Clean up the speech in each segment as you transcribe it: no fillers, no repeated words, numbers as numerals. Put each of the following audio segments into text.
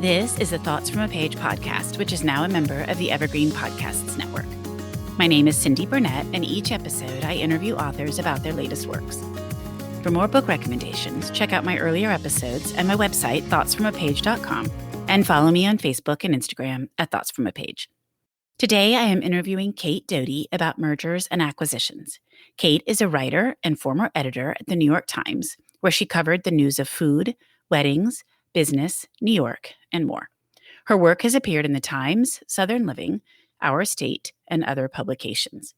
This is the Thoughts from a Page podcast, which is now a member of the Evergreen Podcasts Network. My name is Cindy Burnett, and each episode I interview authors about their latest works. For more book recommendations, check out my earlier episodes and my website, thoughtsfromapage.com, and follow me on Facebook and Instagram at Thoughts from a Page. Today, I am interviewing Cate Doty about mergers and acquisitions. Cate is a writer and former editor at the New York Times, where she covered the news of food, weddings, business, New York, and more. Her work has appeared in the Times, Southern Living, Our State, and other publications.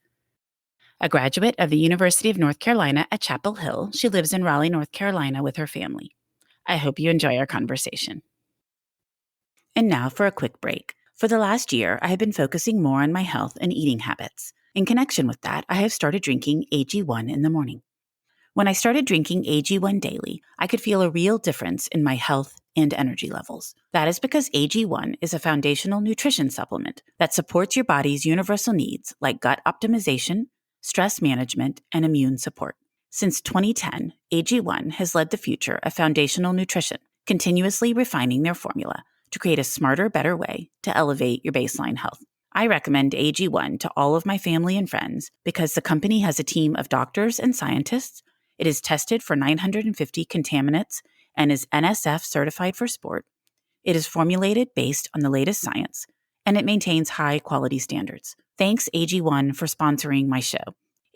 A graduate of the University of North Carolina at Chapel Hill, she lives in Raleigh, North Carolina with her family. I hope you enjoy our conversation. And now for a quick break. For the last year, I have been focusing more on my health and eating habits. In connection with that, I have started drinking AG1 in the morning. When I started drinking AG1 daily, I could feel a real difference in my health and energy levels. That is because AG1 is a foundational nutrition supplement that supports your body's universal needs like gut optimization, stress management, and immune support. Since 2010, AG1 has led the future of foundational nutrition, continuously refining their formula to create a smarter, better way to elevate your baseline health. I recommend AG1 to all of my family and friends because the company has a team of doctors and scientists. It is tested for 950 contaminants and is NSF certified for sport. It is formulated based on the latest science, and it maintains high quality standards. Thanks AG1 for sponsoring my show.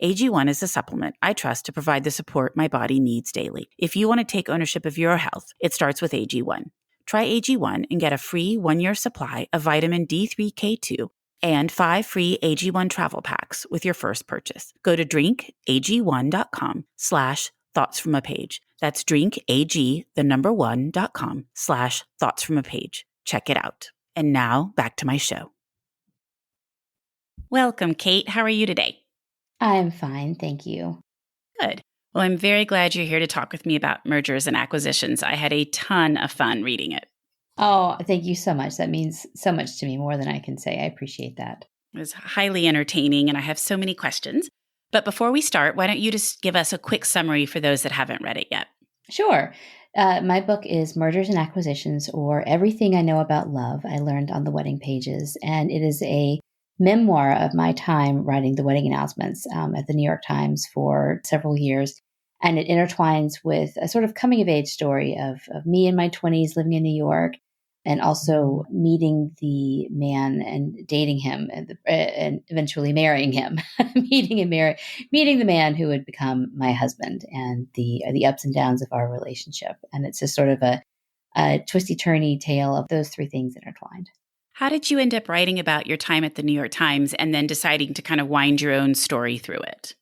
AG1 is a supplement I trust to provide the support my body needs daily. If you want to take ownership of your health, it starts with AG1. Try AG1 and get a free 1-year supply of vitamin D3K2 and 5 free AG1 travel packs with your first purchase. Go to drinkag1.com/thoughtsfromapage. That's drinkag1.com/thoughtsfromapage. Check it out. And now back to my show. Welcome, Cate. How are you today? I'm fine, thank you. Good. Well, I'm very glad you're here to talk with me about mergers and acquisitions. I had a ton of fun reading it. Oh, thank you so much. That means so much to me, more than I can say. I appreciate that. It was highly entertaining, and I have so many questions. But before we start, why don't you just give us a quick summary for those that haven't read it yet? Sure. My book is Mergers and Acquisitions, or Everything I Know About Love I Learned on the Wedding Pages. And it is a memoir of my time writing the wedding announcements at the New York Times for several years. And it intertwines with a sort of coming-of-age story of me in my 20s living in New York, and also meeting the man and dating him and eventually marrying him, meeting the man who would become my husband, and the ups and downs of our relationship. And it's just sort of a twisty-turny tale of those three things intertwined. How did you end up writing about your time at the New York Times and then deciding to kind of wind your own story through it?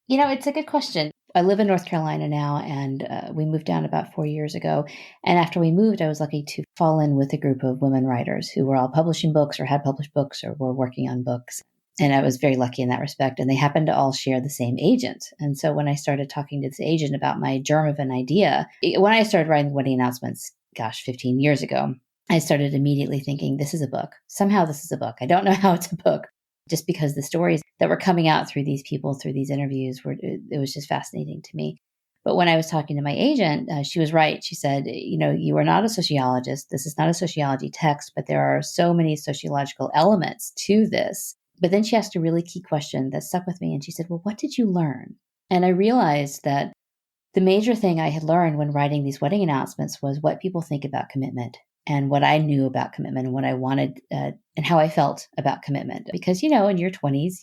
You know, it's a good question. I live in North Carolina now, and we moved down about 4 years ago. And after we moved, I was lucky to fall in with a group of women writers who were all publishing books or had published books or were working on books. And I was very lucky in that respect. And they happened to all share the same agent. And so when I started talking to this agent about my germ of an idea, when I started writing the wedding announcements, 15 years ago, I started immediately thinking, this is a book. Somehow this is a book. I don't know how it's a book. Just because the stories that were coming out through these people, through these interviews, it was just fascinating to me. But when I was talking to my agent, she was right. She said, you are not a sociologist. This is not a sociology text, but there are so many sociological elements to this. But then she asked a really key question that stuck with me. And she said, well, what did you learn? And I realized that the major thing I had learned when writing these wedding announcements was what people think about commitment, and what I knew about commitment, and what I wanted and how I felt about commitment. Because, in your 20s,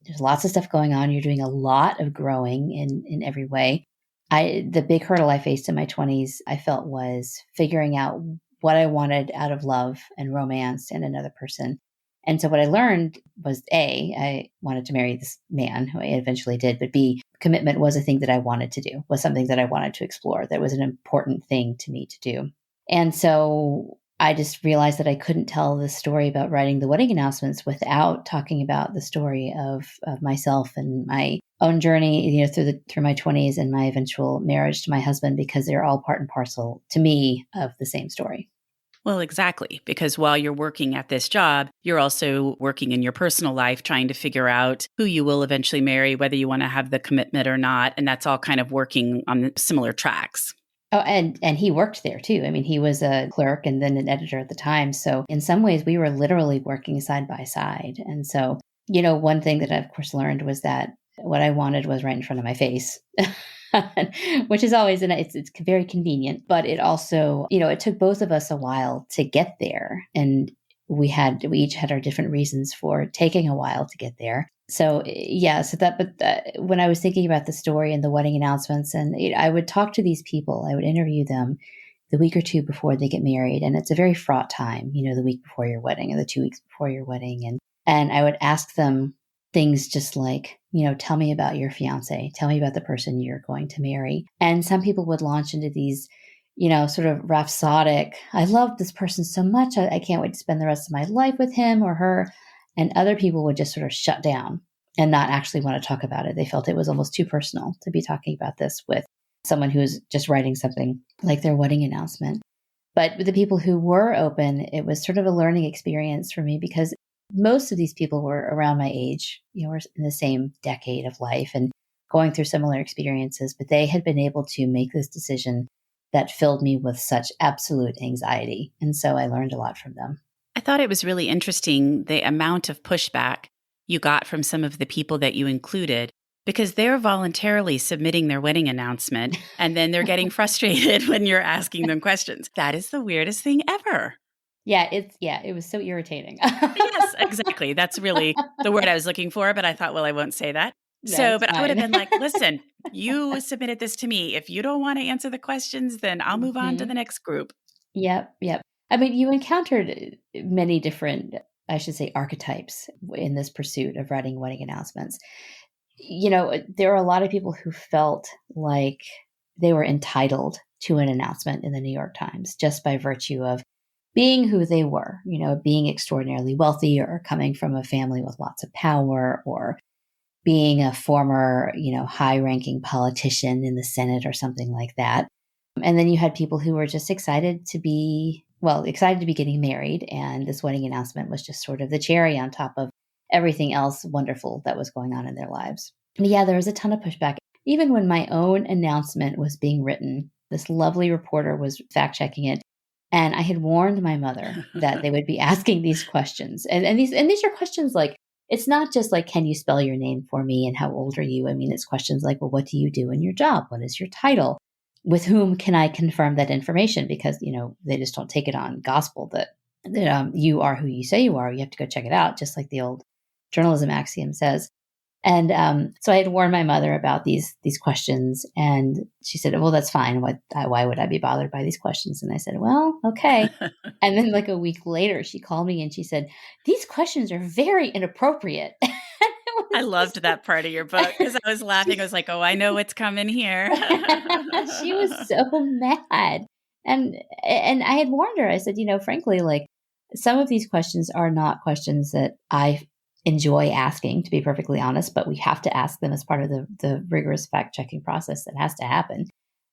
there's lots of stuff going on. You're doing a lot of growing in every way. The big hurdle I faced in my 20s, I felt, was figuring out what I wanted out of love and romance and another person. And so what I learned was, A, I wanted to marry this man, who I eventually did, but B, commitment was a thing that I wanted to do, was something that I wanted to explore, that was an important thing to me to do. And so I just realized that I couldn't tell the story about writing the wedding announcements without talking about the story of myself and my own journey, through my 20s and my eventual marriage to my husband, because they're all part and parcel to me of the same story. Well, exactly. Because while you're working at this job, you're also working in your personal life, trying to figure out who you will eventually marry, whether you want to have the commitment or not. And that's all kind of working on similar tracks. Oh, and he worked there too. I mean, he was a clerk and then an editor at the time. So in some ways, we were literally working side by side. And so, one thing that I, of course, learned was that what I wanted was right in front of my face, which is always, and it's very convenient. But it also, it took both of us a while to get there. And we each had our different reasons for taking a while to get there. So yeah, when I was thinking about the story and the wedding announcements, and I would talk to these people, I would interview them the week or two before they get married, and it's a very fraught time, the week before your wedding or the 2 weeks before your wedding, and I would ask them things just like, tell me about your fiance, tell me about the person you're going to marry, and some people would launch into these, sort of rhapsodic, I love this person so much, I can't wait to spend the rest of my life with him or her. And other people would just sort of shut down and not actually want to talk about it. They felt it was almost too personal to be talking about this with someone who was just writing something like their wedding announcement. But with the people who were open, it was sort of a learning experience for me because most of these people were around my age, were in the same decade of life and going through similar experiences, but they had been able to make this decision that filled me with such absolute anxiety. And so I learned a lot from them. I thought it was really interesting the amount of pushback you got from some of the people that you included, because they're voluntarily submitting their wedding announcement and then they're getting frustrated when you're asking them questions. That is the weirdest thing ever. Yeah, it was so irritating. Yes, exactly. That's really the word I was looking for, but I thought, well, I won't say that. No, but I would have been like, listen, you submitted this to me. If you don't want to answer the questions, then I'll move on to the next group. Yep. I mean, you encountered many different, I should say, archetypes in this pursuit of writing wedding announcements. There are a lot of people who felt like they were entitled to an announcement in the New York Times just by virtue of being who they were, being extraordinarily wealthy or coming from a family with lots of power or being a former, high-ranking politician in the Senate or something like that. And then you had people who were just excited to be getting married. And this wedding announcement was just sort of the cherry on top of everything else wonderful that was going on in their lives. And yeah, there was a ton of pushback. Even when my own announcement was being written, this lovely reporter was fact-checking it. And I had warned my mother that they would be asking these questions. And these are questions like, it's not just like, can you spell your name for me and how old are you? I mean, it's questions like, well, what do you do in your job? What is your title? With whom can I confirm that information? Because, they just don't take it on gospel that you are who you say you are. You have to go check it out, just like the old journalism axiom says. And so I had warned my mother about these questions. And she said, well, that's fine. Why would I be bothered by these questions? And I said, well, okay. And then like a week later, she called me and she said, these questions are very inappropriate. I loved that part of your book because I was laughing. I was like, oh, I know what's coming here. She was so mad. And I had warned her. I said, frankly, like some of these questions are not questions that I enjoy asking, to be perfectly honest, but we have to ask them as part of the rigorous fact-checking process that has to happen.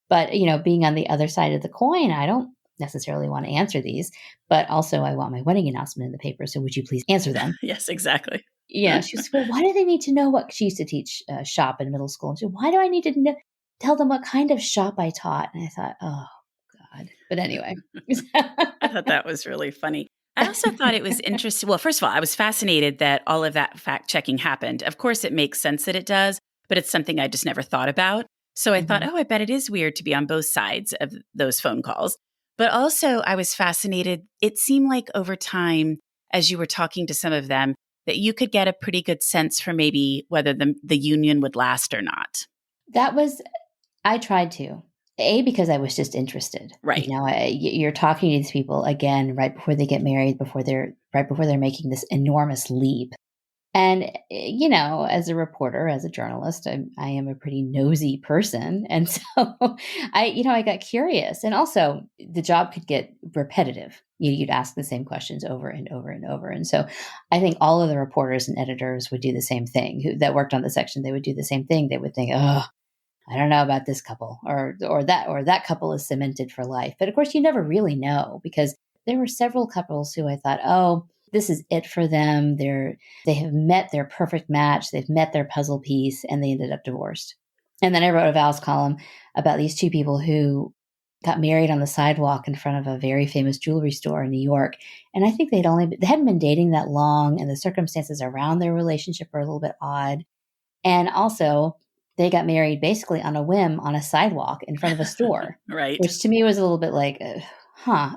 But, being on the other side of the coin, I don't necessarily want to answer these, but also I want my wedding announcement in the paper. So would you please answer them? Yes, exactly. Yeah. She was, well, why do they need to know what she used to teach shop in middle school? And she said, why do I need to tell them what kind of shop I taught? And I thought, oh God. But anyway. I thought that was really funny. I also thought it was interesting. Well, first of all, I was fascinated that all of that fact checking happened. Of course, it makes sense that it does, but it's something I just never thought about. So I thought, I bet it is weird to be on both sides of those phone calls. But also I was fascinated. It seemed like over time, as you were talking to some of them, that you could get a pretty good sense for maybe whether the union would last or not. I tried to. Because I was just interested. Right. You're talking to these people again right before they get married, right before they're making this enormous leap. And, as a reporter, as a journalist, I am a pretty nosy person. And so I got curious. And also the job could get repetitive. You'd ask the same questions over and over and over. And so I think all of the reporters and editors would do the same thing that worked on the section. They would do the same thing. They would think, oh, I don't know about this couple or that couple is cemented for life. But of course, you never really know because there were several couples who I thought, oh, this is it for them. They have met their perfect match. They've met their puzzle piece and they ended up divorced. And then I wrote a vows column about these two people who got married on the sidewalk in front of a very famous jewelry store in New York. And I think they hadn't been dating that long, and the circumstances around their relationship were a little bit odd. And also, they got married basically on a whim on a sidewalk in front of a store, Right. which to me was a little bit like,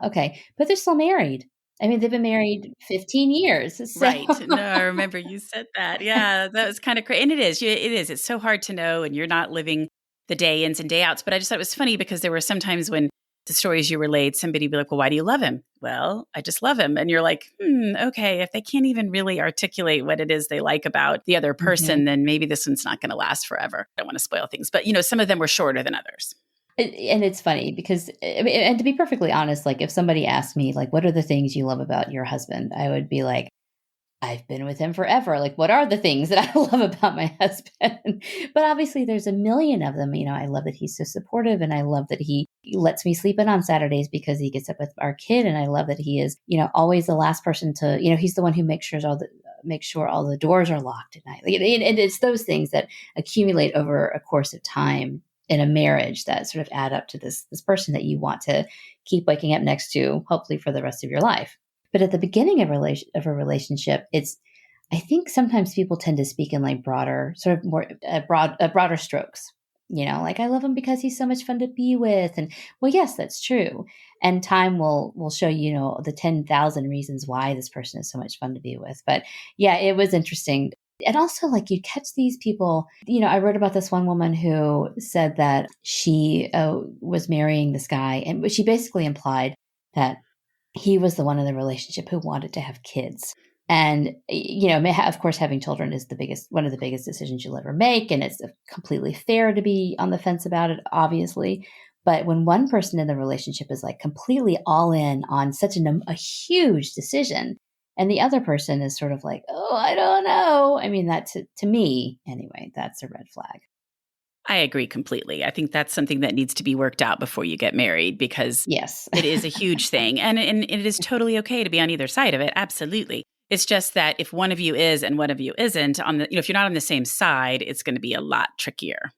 okay. But they're still married. I mean, they've been married 15 years. So. Right. No, I remember you said that. Yeah, that was kind of crazy. And it is. It is. It's so hard to know, and you're not living the day ins and day outs. But I just thought it was funny because there were some times when the stories you relayed, somebody would be like, well, why do you love him? Well, I just love him. And you're like, okay, if they can't even really articulate what it is they like about the other person, then maybe this one's not going to last forever. I don't want to spoil things. But, some of them were shorter than others. And it's funny because, and to be perfectly honest, like if somebody asked me, like, what are the things you love about your husband? I would be like, I've been with him forever. Like, what are the things that I love about my husband? But obviously there's a million of them. I love that he's so supportive, and I love that he lets me sleep in on Saturdays because he gets up with our kid. And I love that he is, always the last person to, he's the one who makes sure all the doors are locked at night. And it's those things that accumulate over a course of time in a marriage that sort of add up to this person that you want to keep waking up next to, hopefully for the rest of your life. But at the beginning of a relationship, I think sometimes people tend to speak in like broader, sort of more broader strokes. Like, I love him because he's so much fun to be with. And well, yes, that's true. And time will show, the 10,000 reasons why this person is so much fun to be with. But yeah, it was interesting. And also, like, you catch these people, I wrote about this one woman who said that she was marrying this guy, and she basically implied that he was the one in the relationship who wanted to have kids. And, of course, having children is one of the biggest decisions you'll ever make. And it's completely fair to be on the fence about it, obviously. But when one person in the relationship is like completely all in on such a huge decision, and the other person is sort of like, oh, I don't know. I mean, that to me, anyway, that's a red flag. I agree completely. I think that's something that needs to be worked out before you get married, because yes, it is a huge thing. And it is totally okay to be on either side of it. Absolutely. It's just that if one of you is and one of you isn't, if you're not on the same side, it's going to be a lot trickier.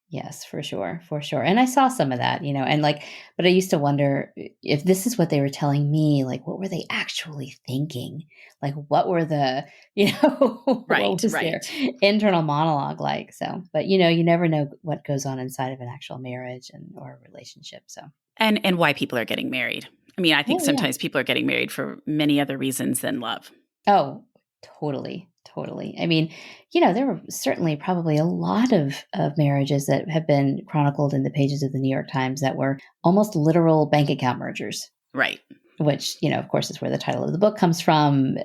Yes, for sure. And I saw some of that, and but I used to wonder if this is what they were telling me, like, what were they actually thinking? Like, what were the, what was their internal monologue like? So, but you never know what goes on inside of an actual marriage or a relationship. So, and why people are getting married. I mean, I think sometimes people are getting married for many other reasons than love. Oh, totally. I mean, there were certainly probably a lot of marriages that have been chronicled in the pages of the New York Times that were almost literal bank account mergers. Right. Which, of course, is where the title of the book comes from.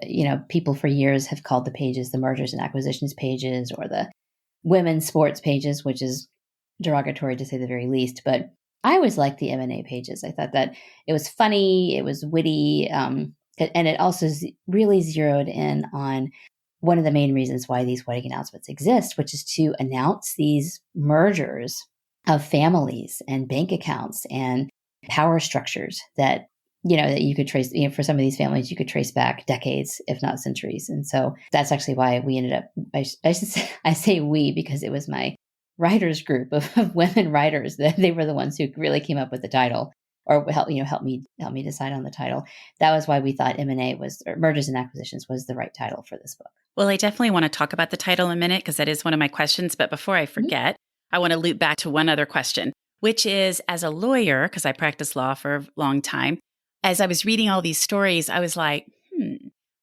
People for years have called the pages the mergers and acquisitions pages, or the women's sports pages, which is derogatory to say the very least. But I always liked the M&A pages. I thought that it was funny, it was witty, and it also really zeroed in on one of the main reasons why these wedding announcements exist, which is to announce these mergers of families and bank accounts and power structures that, that you could trace, for some of these families, you could trace back decades, if not centuries. And so that's actually why we ended up, I say we, because it was my writers group of women writers, that they were the ones who really came up with the title, or help me decide on the title. That was why we thought M&A or mergers and acquisitions was the right title for this book. Well, I definitely want to talk about the title in a minute, because that is one of my questions. But before I forget, I want to loop back to one other question, which is, as a lawyer, because I practiced law for a long time, as I was reading all these stories, I was like,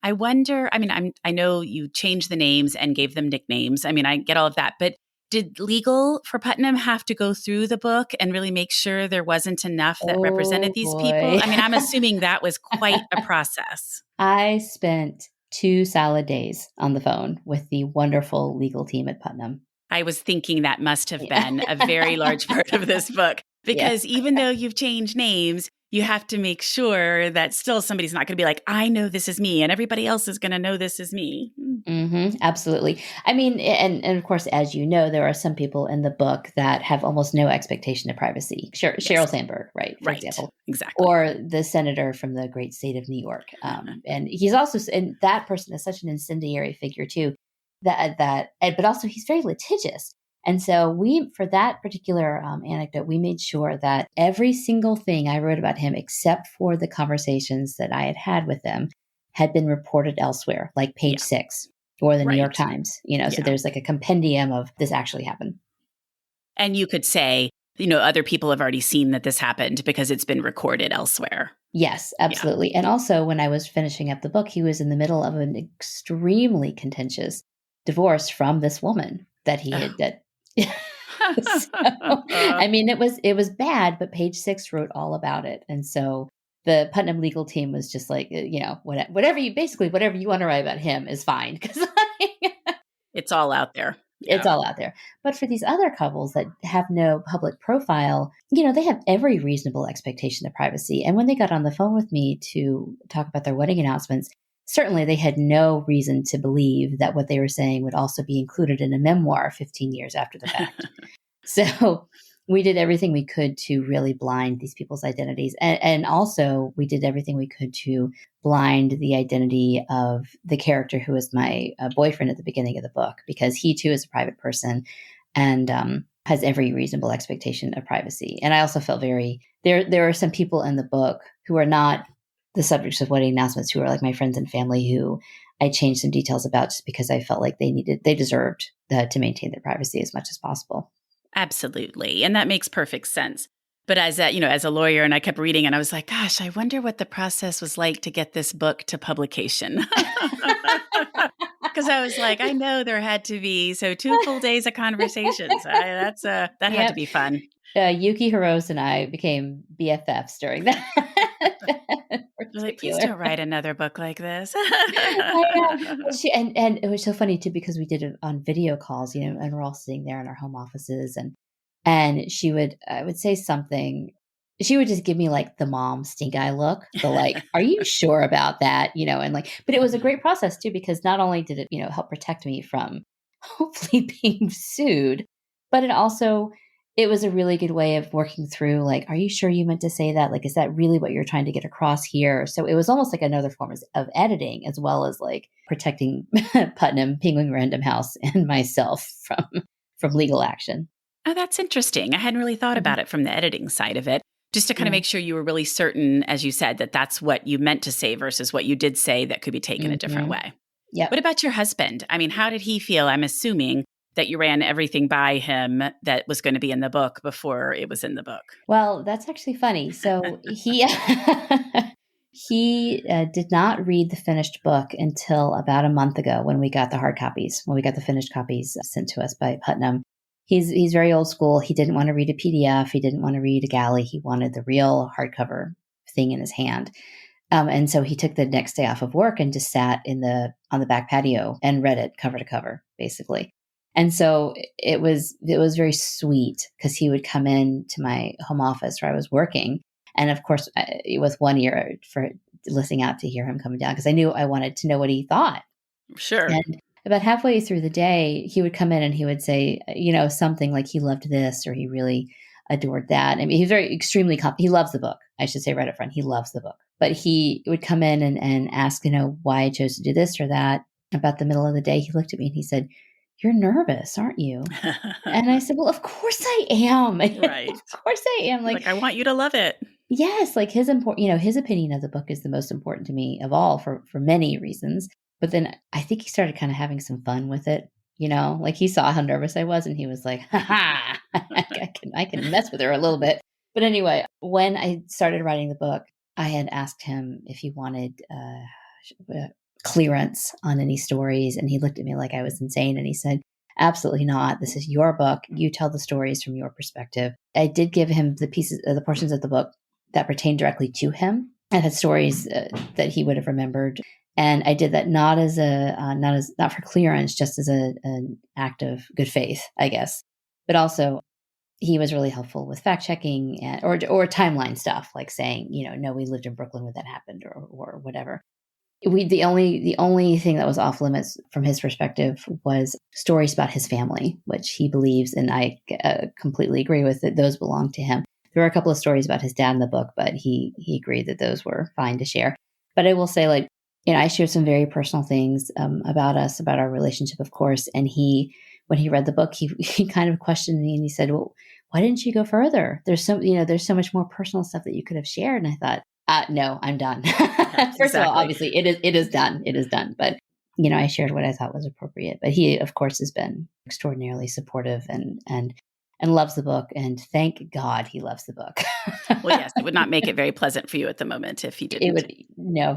I wonder, I mean, I know you changed the names and gave them nicknames. I mean, I get all of that, but did legal for Putnam have to go through the book and really make sure there wasn't enough that represented these people? I mean, I'm assuming that was quite a process. I spent 2 solid days on the phone with the wonderful legal team at Putnam. I was thinking that must have been a very large part of this book, because even though you've changed names, you have to make sure that still somebody's not going to be like, I know this is me, and everybody else is going to know this is me. Mm-hmm, absolutely. I mean, and of course, as you know, there are some people in the book that have almost no expectation of privacy. Sheryl Sandberg, right? For example. Exactly. Or the senator from the great state of New York. And he's also, and that person is such an incendiary figure too, but also he's very litigious. And so for that particular anecdote, we made sure that every single thing I wrote about him, except for the conversations that I had had with them, had been reported elsewhere, like Page Yeah. 6 or the New York Right. Times, so Yeah. there's like a compendium of this actually happened. And you could say, other people have already seen that this happened because it's been recorded elsewhere. Yes, absolutely. And also, when I was finishing up the book, he was in the middle of an extremely contentious divorce from this woman that he had. So, I mean, it was bad, but Page 6 wrote all about it, and so the Putnam legal team was just like, whatever you want to write about him is fine, because it's all out there. It's all out there. But for these other couples that have no public profile, they have every reasonable expectation of privacy. And when they got on the phone with me to talk about their wedding announcements, certainly they had no reason to believe that what they were saying would also be included in a memoir 15 years after the fact. So we did everything we could to really blind these people's identities. And also we did everything we could to blind the identity of the character who was my boyfriend at the beginning of the book, because he too is a private person and has every reasonable expectation of privacy. And I also felt there are some people in the book who are not the subjects of wedding announcements, who are like my friends and family, who I changed some details about just because I felt like they deserved to maintain their privacy as much as possible. Absolutely. And that makes perfect sense. But as a lawyer, and I kept reading and I was like, gosh, I wonder what the process was like to get this book to publication. Because I was like, I know there had to be 2 full days of conversations. That had to be fun. Yuki Hirose and I became BFFs during that. Like, please don't write another book like this. And it was so funny too, because we did it on video calls, and we're all sitting there in our home offices, and I would say something. She would just give me like the mom stink eye look, the like, are you sure about that? And like, but it was a great process too, because not only did it, help protect me from hopefully being sued, but it was a really good way of working through, like, are you sure you meant to say that? Like, is that really what you're trying to get across here? So it was almost like another form of editing, as well as like protecting Putnam, Penguin Random House, and myself from legal action. Oh, that's interesting. I hadn't really thought about it from the editing side of it, just to kind of make sure you were really certain, as you said, that that's what you meant to say versus what you did say that could be taken a different way. Yeah. What about your husband? I mean, how did he feel? I'm assuming that you ran everything by him that was going to be in the book before it was in the book. Well, that's actually funny. So he did not read the finished book until about a month ago, when we got the finished copies sent to us by Putnam. He's very old school. He didn't want to read a PDF. He didn't want to read a galley. He wanted the real hardcover thing in his hand. And so he took the next day off of work and just sat on the back patio and read it cover to cover, basically. And so it was very sweet, because he would come in to my home office where I was working. And of course, with one ear for listening out to hear him coming down, because I knew I wanted to know what he thought. Sure. And about halfway through the day, he would come in and he would say, something like he loved this, or he really adored that. I mean, he's very extremely, he loves the book. I should say right up front, he loves the book. But he would come in and ask, why I chose to do this or that. About the middle of the day, he looked at me and he said, "You're nervous, aren't you?" And I said, "Well, of course I am." Right. Of course I am. Like, I want you to love it. Yes. Like his opinion of the book is the most important to me of all, for many reasons. But then I think he started kind of having some fun with it. Like he saw how nervous I was and he was like, "Ha I can mess with her a little bit." But anyway, when I started writing the book, I had asked him if he wanted clearance on any stories. And he looked at me like I was insane. And he said, "Absolutely not. This is your book. You tell the stories from your perspective." I did give him the portions of the book that pertained directly to him and had stories that he would have remembered. And I did that not for clearance, just as an act of good faith, I guess. But also, he was really helpful with fact checking or timeline stuff, like saying, "No, we lived in Brooklyn when that happened," or whatever. The only thing that was off limits from his perspective was stories about his family, which he believes, and I completely agree with, that those belong to him. There were a couple of stories about his dad in the book, but he agreed that those were fine to share. But I will say, I shared some very personal things about us, about our relationship, of course, and he when he read the book, he kind of questioned me and he said, well, why didn't you go further? There's so much more personal stuff that you could have shared. And I thought, no, I'm done. Yeah, First of all, exactly. obviously it is done. It is done. But, I shared what I thought was appropriate, but he of course has been extraordinarily supportive and loves the book. And thank God he loves the book. Well, yes, it would not make it very pleasant for you at the moment if he didn't. It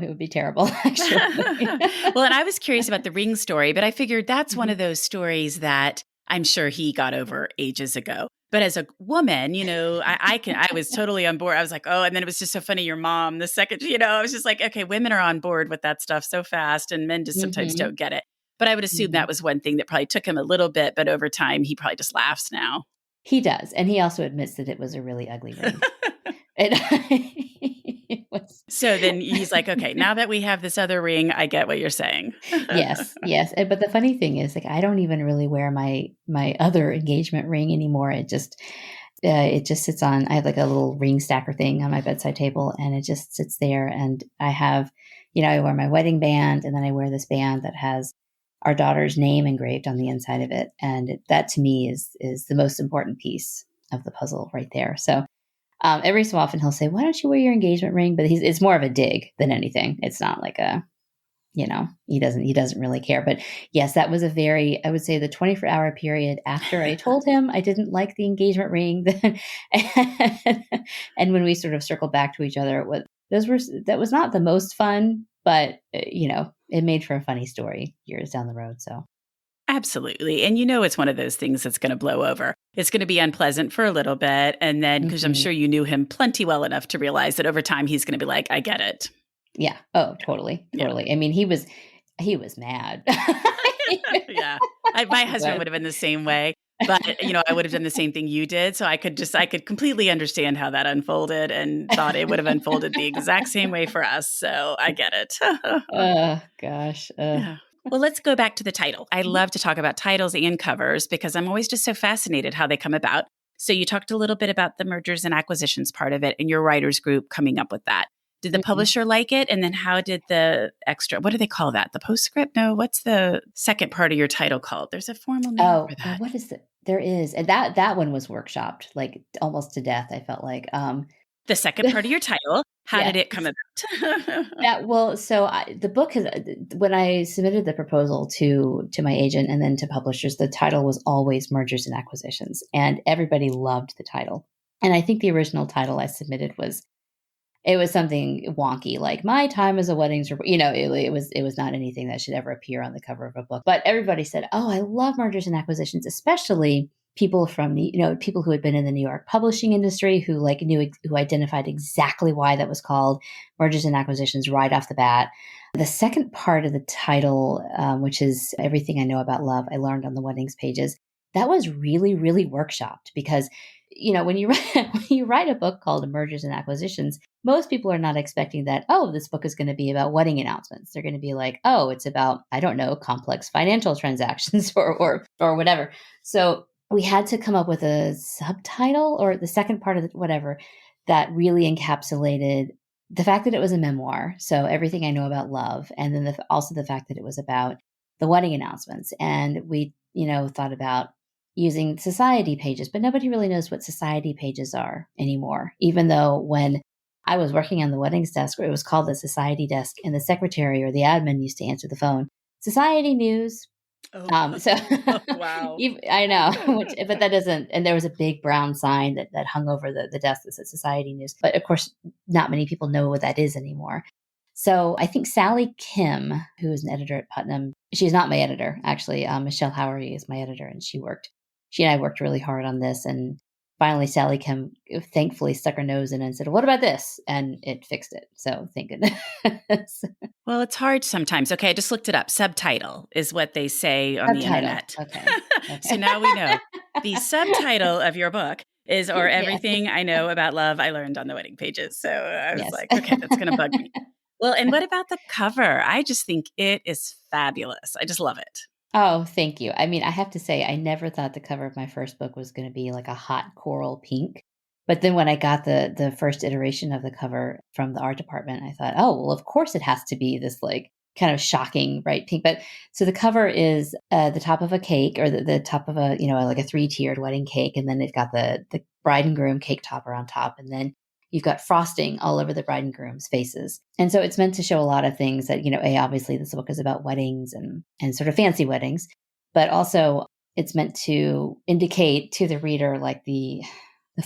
would be terrible, actually. Well, and I was curious about the ring story, but I figured that's one of those stories that I'm sure he got over ages ago. But as a woman, I was totally on board. I was like, oh, and then it was just so funny. Your mom, the second, I was just like, okay, women are on board with that stuff so fast and men just sometimes don't get it. But I would assume that was one thing that probably took him a little bit, but over time, he probably just laughs now. He does. And he also admits that it was a really ugly ring. So then he's like, okay, now that we have this other ring, I get what you're saying. Yes. But the funny thing is, like, I don't even really wear my other engagement ring anymore. It just sits on, I have like a little ring stacker thing on my bedside table, and it just sits there. And I have, I wear my wedding band, and then I wear this band that has our daughter's name engraved on the inside of it. And that to me is the most important piece of the puzzle right there. So every so often he'll say, why don't you wear your engagement ring? But it's more of a dig than anything. It's not like he doesn't really care. But yes, that was I would say the 24-hour period after I told him I didn't like the engagement ring. And when we sort of circled back to each other, that was not the most fun, but it made for a funny story years down the road. So. Absolutely. And it's one of those things that's going to blow over. It's going to be unpleasant for a little bit. And then, because I'm sure you knew him plenty well enough to realize that over time, he's going to be like, I get it. Yeah. Oh, totally. Yeah. I mean, he was mad. Yeah. My husband would have been the same way, but I would have done the same thing you did. So I could completely understand how that unfolded and thought it would have unfolded the exact same way for us. So I get it. Oh, gosh. Yeah. Well, let's go back to the title. I love to talk about titles and covers because I'm always just so fascinated how they come about. So you talked a little bit about the mergers and acquisitions part of it and your writers group coming up with that. Did the publisher like it? And then how did the extra, what do they call that? The postscript? No, what's the second part of your title called? There's a formal name for that. What is it? There is. And that one was workshopped like almost to death, I felt like. The second part of your title, how did it come about? The book has, when I submitted the proposal to my agent and then to publishers, the title was always Mergers and Acquisitions, and everybody loved the title. And I think the original title I submitted was something wonky, like My Time as a Wedding Surprise. It was not anything that should ever appear on the cover of a book. But everybody said, "Oh, I love Mergers and Acquisitions," especially people from people who had been in the New York publishing industry who who identified exactly why that was called Mergers and Acquisitions right off the bat. The second part of the title, which is Everything I Know About Love, I Learned on the Weddings Pages, that was really, really workshopped because, when you write a book called Mergers and Acquisitions, most people are not expecting that, oh, this book is going to be about wedding announcements. They're going to be like, oh, it's about, I don't know, complex financial transactions or whatever. So we had to come up with a subtitle or the second part of whatever that really encapsulated the fact that it was a memoir. So Everything I Know About Love. And then also the fact that it was about the wedding announcements. And we, thought about using society pages, but nobody really knows what society pages are anymore. Even though when I was working on the weddings desk, it was called the society desk, and the secretary or the admin used to answer the phone, society news. Oh. Wow. I know, but that doesn't, and there was a big brown sign that hung over the desk that said society news. But of course, not many people know what that is anymore. So I think Sally Kim, who is an editor at Putnam, she's not my editor, actually. Michelle Howery is my editor, and she and I worked really hard on this. And finally, Sally Kim thankfully stuck her nose in and said, what about this? And it fixed it. So thank goodness. Well, it's hard sometimes. Okay, I just looked it up. Subtitle is what they say on the internet. Okay. So now we know. The subtitle of your book is Or Everything I Know About Love I Learned on the Wedding Pages. So I was like, okay, that's going to bug me. Well, and what about the cover? I just think it is fabulous. I just love it. Oh, thank you. I mean, I have to say, I never thought the cover of my first book was going to be like a hot coral pink. But then when I got the first iteration of the cover from the art department, I thought, oh, well, of course it has to be this like kind of shocking bright pink. But so the cover is the top of a cake, or the top of a, like a 3-tiered wedding cake. And then they've got the bride and groom cake topper on top. And then you've got frosting all over the bride and groom's faces. And so it's meant to show a lot of things that, obviously this book is about weddings and sort of fancy weddings, but also it's meant to indicate to the reader like the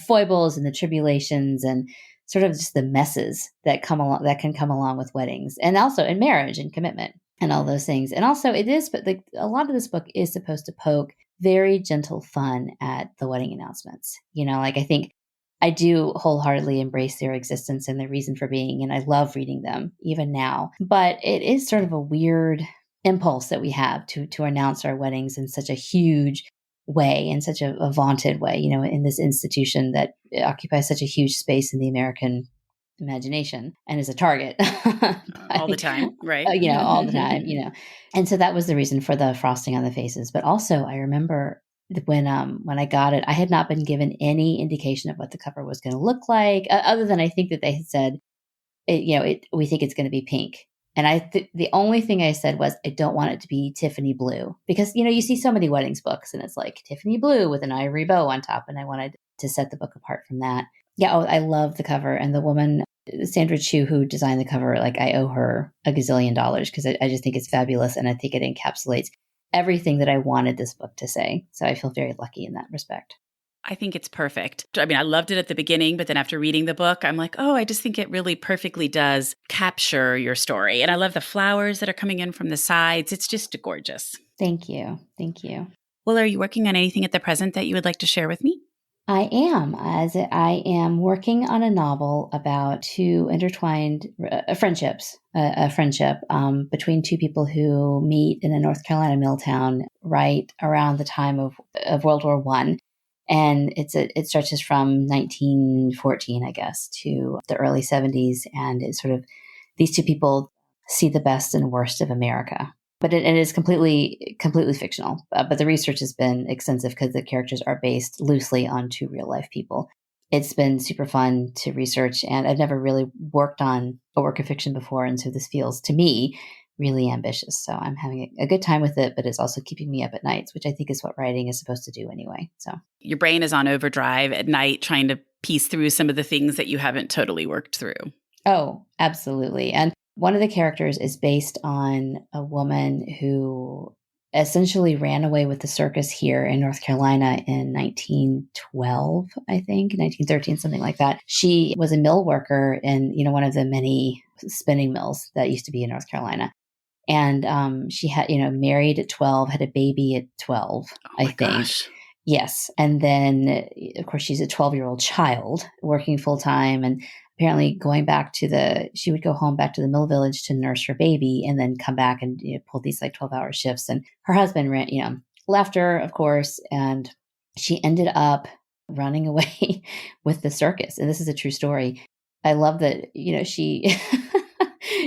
foibles and the tribulations and sort of just the messes that can come along with weddings, and also in marriage and commitment and all those things. And also but a lot of this book is supposed to poke very gentle fun at the wedding announcements. I think I do wholeheartedly embrace their existence and their reason for being, and I love reading them even now. But it is sort of a weird impulse that we have to announce our weddings in such a huge way, in such a vaunted way, in this institution that occupies such a huge space in the American imagination and is a target all the time, right? All the time, And so that was the reason for the frosting on the faces. But also I remember when I got it, I had not been given any indication of what the cover was going to look like, other than I think that they had said, we think it's going to be pink. And the only thing I said was, I don't want it to be Tiffany blue, because, you see so many weddings books and it's like Tiffany blue with an ivory bow on top. And I wanted to set the book apart from that. Yeah. Oh, I love the cover. And the woman, Sandra Chu, who designed the cover, like I owe her a gazillion dollars, because I just think it's fabulous. And I think it encapsulates everything that I wanted this book to say. So I feel very lucky in that respect. I think it's perfect. I mean, I loved it at the beginning, but then after reading the book, I'm like, I just think it really perfectly does capture your story. And I love the flowers that are coming in from the sides. It's just gorgeous. Thank you. Thank you. Well, are you working on anything at the present that you would like to share with me? I am, I am working on a novel about two intertwined friendships, a friendship between two people who meet in a North Carolina mill town right around the time of World War I. And it stretches from 1914, I guess, to the early 70s. And it's sort of, these two people see the best and worst of America. But it is completely fictional. But the research has been extensive because the characters are based loosely on two real life people. It's been super fun to research, and I've never really worked on a work of fiction before. And so this feels, to me, really ambitious. So I'm having a good time with it, but it's also keeping me up at nights, which I think is what writing is supposed to do anyway. So your brain is on overdrive at night, trying to piece through some of the things that you haven't totally worked through. Oh, absolutely. And one of the characters is based on a woman who essentially ran away with the circus here in North Carolina in 1912, I think, 1913, something like that. She was a mill worker in, one of the many spinning mills that used to be in North Carolina. And she had, married at 12, had a baby at 12, I think. Gosh. Yes. And then, of course, she's a 12-year-old child working full time, and apparently she would go home back to the mill village to nurse her baby and then come back and pull these like 12-hour shifts. And her husband left her, of course, and she ended up running away with the circus. And this is a true story. I love that, she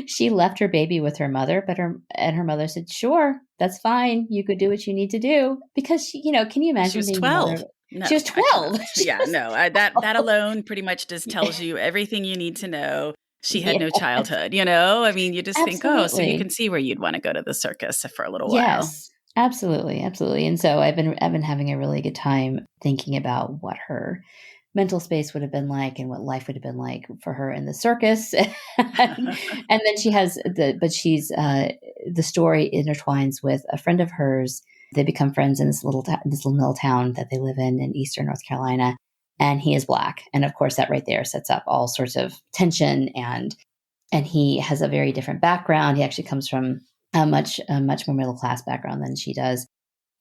she left her baby with her mother, but her mother said, "Sure, that's fine. You could do what you need to do." Because she, can you imagine? She was 12. No, she was 12. That alone pretty much just tells you everything you need to know. She had no childhood, I mean, you just Absolutely. think, so you can see where you'd want to go to the circus for a little while. Yes, absolutely. Absolutely. And so I've been having a really good time thinking about what her mental space would have been like and what life would have been like for her in the circus. And then the story intertwines with a friend of hers. They become friends in this little mill town that they live in eastern North Carolina. And he is Black. And of course, that right there sets up all sorts of tension. And he has a very different background. He actually comes from a much more middle class background than she does.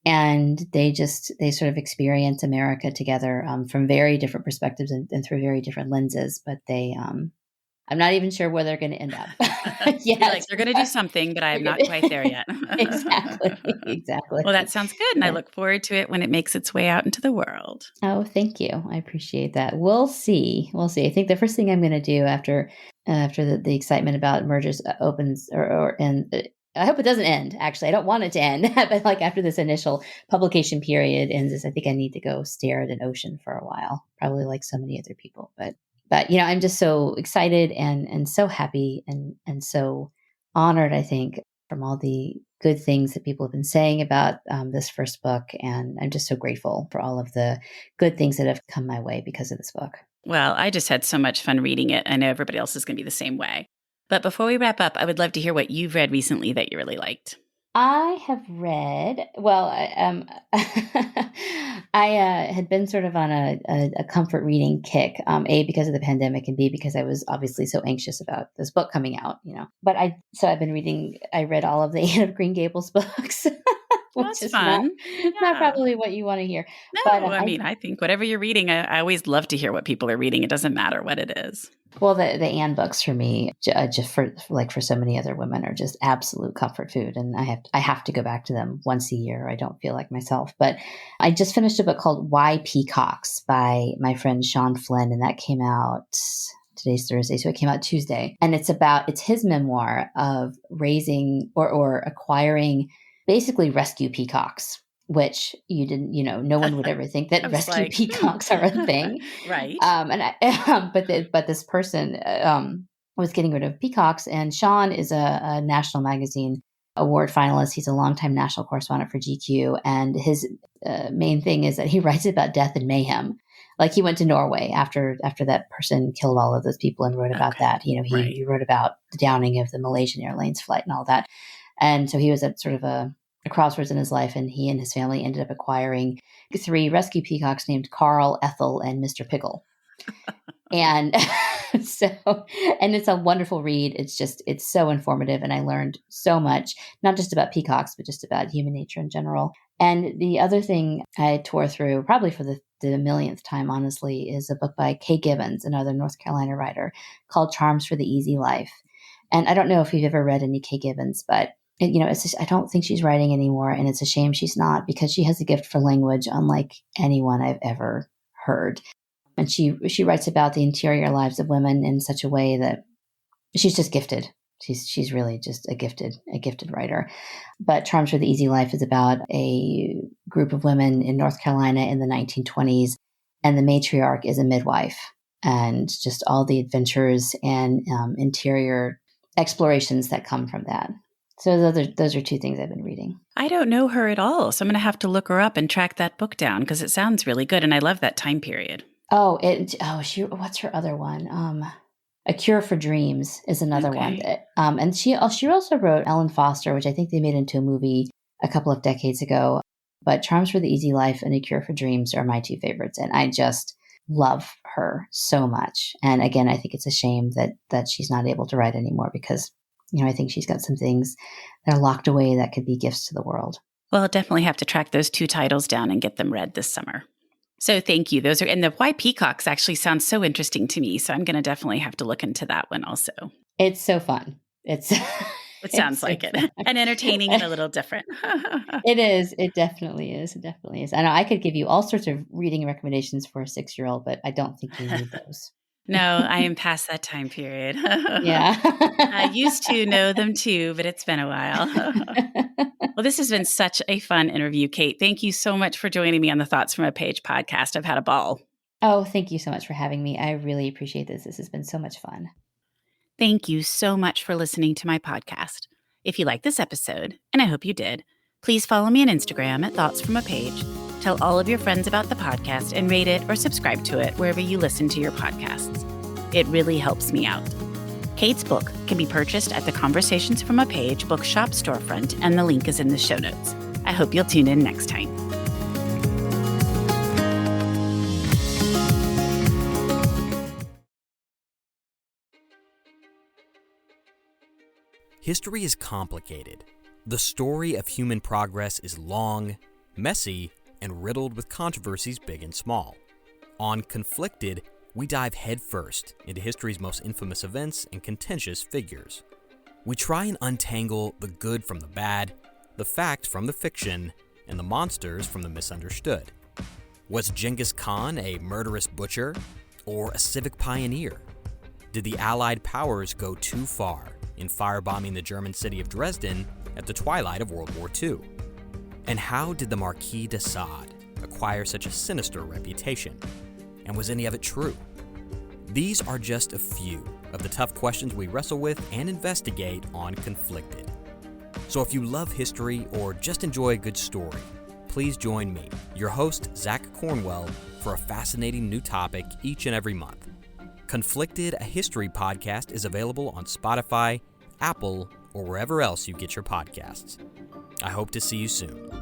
And they sort of experience America together from very different perspectives and through very different lenses. But I'm not even sure where they're going to end up. Like, they're going to do something, but I'm not quite there yet. Exactly. Well, that sounds good. And I look forward to it when it makes its way out into the world. Oh, thank you. I appreciate that. We'll see. I think the first thing I'm going to do after the excitement about mergers opens I hope it doesn't end. Actually, I don't want it to end, but like after this initial publication period ends, I think I need to go stare at an ocean for a while, probably like so many other people. But I'm just so excited and so happy and so honored, I think, from all the good things that people have been saying about this first book. And I'm just so grateful for all of the good things that have come my way because of this book. Well, I just had so much fun reading it. I know everybody else is going to be the same way. But before we wrap up, I would love to hear what you've read recently that you really liked. I have read, I had been sort of on a comfort reading kick, A, because of the pandemic, and B, because I was obviously so anxious about this book coming out, But I've been reading, I read all of the Anne of Green Gables books, which is fun. Not probably what you want to hear. No, But I think whatever you're reading, I always love to hear what people are reading. It doesn't matter what it is. Well, the Anne books for me, just for so many other women, are just absolute comfort food, and I have to go back to them once a year. I don't feel like myself, but I just finished a book called Why Peacocks by my friend Sean Flynn, and that came out. Today's Thursday, so it came out Tuesday, and it's his memoir of raising or acquiring basically rescue peacocks. Which you didn't, no one would ever think that rescue peacocks are a thing, right? But this person was getting rid of peacocks, and Sean is a national magazine award finalist. He's a longtime national correspondent for GQ, and his main thing is that he writes about death and mayhem. Like he went to Norway after that person killed all of those people and wrote about that. He wrote about the downing of the Malaysian Airlines flight and all that, and so he was at sort of a crossroads in his life, and he and his family ended up acquiring 3 rescue peacocks named Carl, Ethel, and Mr. Pickle. And and it's a wonderful read. It's so informative, and I learned so much, not just about peacocks, but just about human nature in general. And the other thing I tore through, probably for the millionth time, honestly, is a book by Kaye Gibbons, another North Carolina writer, called Charms for the Easy Life. And I don't know if you've ever read any Kaye Gibbons, but it's just, I don't think she's writing anymore, and it's a shame she's not, because she has a gift for language unlike anyone I've ever heard. And she writes about the interior lives of women in such a way that she's just gifted. She's really just a gifted writer. But Charms for the Easy Life is about a group of women in North Carolina in the 1920s, and the matriarch is a midwife, and just all the adventures and interior explorations that come from that. So those are 2 things I've been reading. I don't know her at all, so I'm going to have to look her up and track that book down, because it sounds really good, and I love that time period. What's her other one? A Cure for Dreams is another one. And she also wrote Ellen Foster, which I think they made into a movie a couple of decades ago. But Charms for the Easy Life and A Cure for Dreams are my 2 favorites, and I just love her so much. And again, I think it's a shame that she's not able to write anymore, because I think she's got some things that are locked away that could be gifts to the world. Well, I'll definitely have to track those 2 titles down and get them read this summer. So thank you. And the Why Peacocks actually sounds so interesting to me. So I'm going to definitely have to look into that one also. It's so fun. It sounds like it. And entertaining and a little different. It is. It definitely is. It definitely is. I know I could give you all sorts of reading recommendations for a 6-year-old, but I don't think you need those. No, I am past that time period. Yeah. I used to know them too, but it's been a while. Well, this has been such a fun interview, Kate. Thank you so much for joining me on the Thoughts from a Page podcast. I've had a ball. Oh, thank you so much for having me. I really appreciate this. This has been so much fun. Thank you so much for listening to my podcast. If you like this episode, and I hope you did, please follow me on Instagram at Thoughts from a Page. Tell all of your friends about the podcast and rate it or subscribe to it wherever you listen to your podcasts. It really helps me out. Kate's book can be purchased at the Conversations from a Page bookshop storefront, and the link is in the show notes. I hope you'll tune in next time. History is complicated. The story of human progress is long, messy, and riddled with controversies big and small. On Conflicted, we dive headfirst into history's most infamous events and contentious figures. We try and untangle the good from the bad, the fact from the fiction, and the monsters from the misunderstood. Was Genghis Khan a murderous butcher or a civic pioneer? Did the Allied powers go too far in firebombing the German city of Dresden at the twilight of World War II? And how did the Marquis de Sade acquire such a sinister reputation? And was any of it true? These are just a few of the tough questions we wrestle with and investigate on Conflicted. So if you love history or just enjoy a good story, please join me, your host, Zach Cornwell, for a fascinating new topic each and every month. Conflicted, a history podcast, is available on Spotify, Apple, or wherever else you get your podcasts. I hope to see you soon.